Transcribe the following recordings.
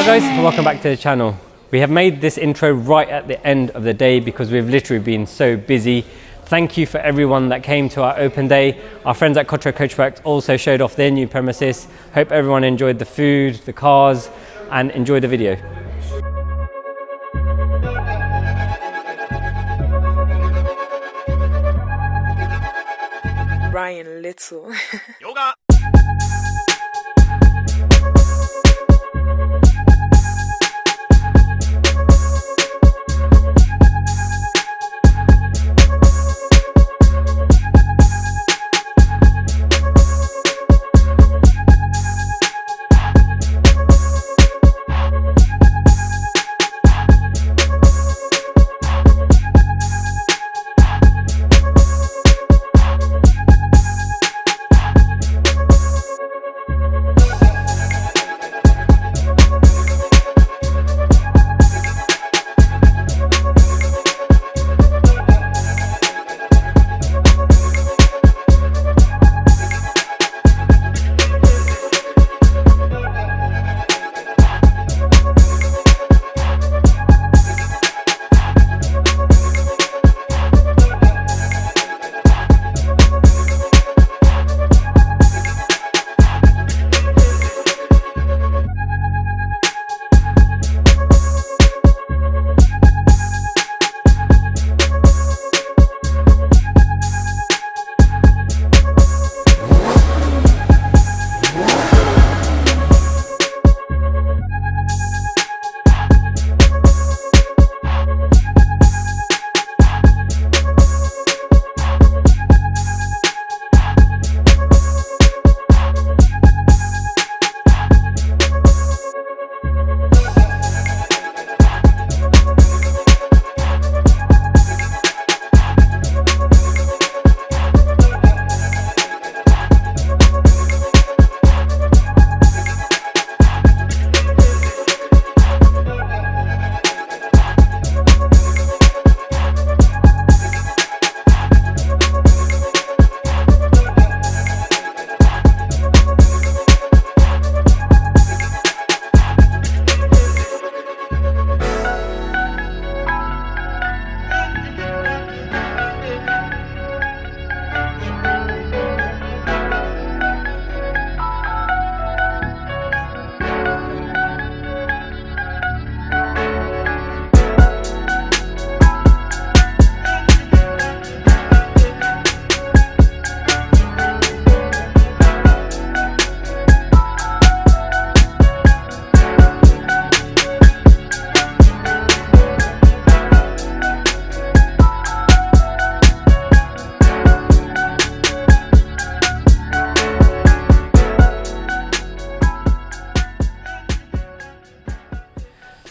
Hi guys, welcome back to the channel. We have made this intro right at the end of the day because we've literally been so busy. Thank you for everyone that came to our open day. Our friends at Quattro Coachworks also showed off their new premises. Hope everyone enjoyed the food, the cars, and enjoyed the video. Ryan Little. Yoga.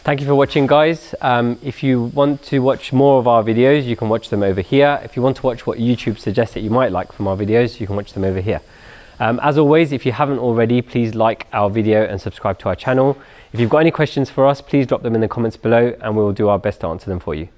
Thank you for watching, guys. If you want to watch more of our videos, you can watch them over here. If you want to watch what YouTube suggests that you might like from our videos, you can watch them over here. As always, if you haven't already, please like our video and subscribe to our channel. If you've got any questions for us, please drop them in the comments below and we will do our best to answer them for you.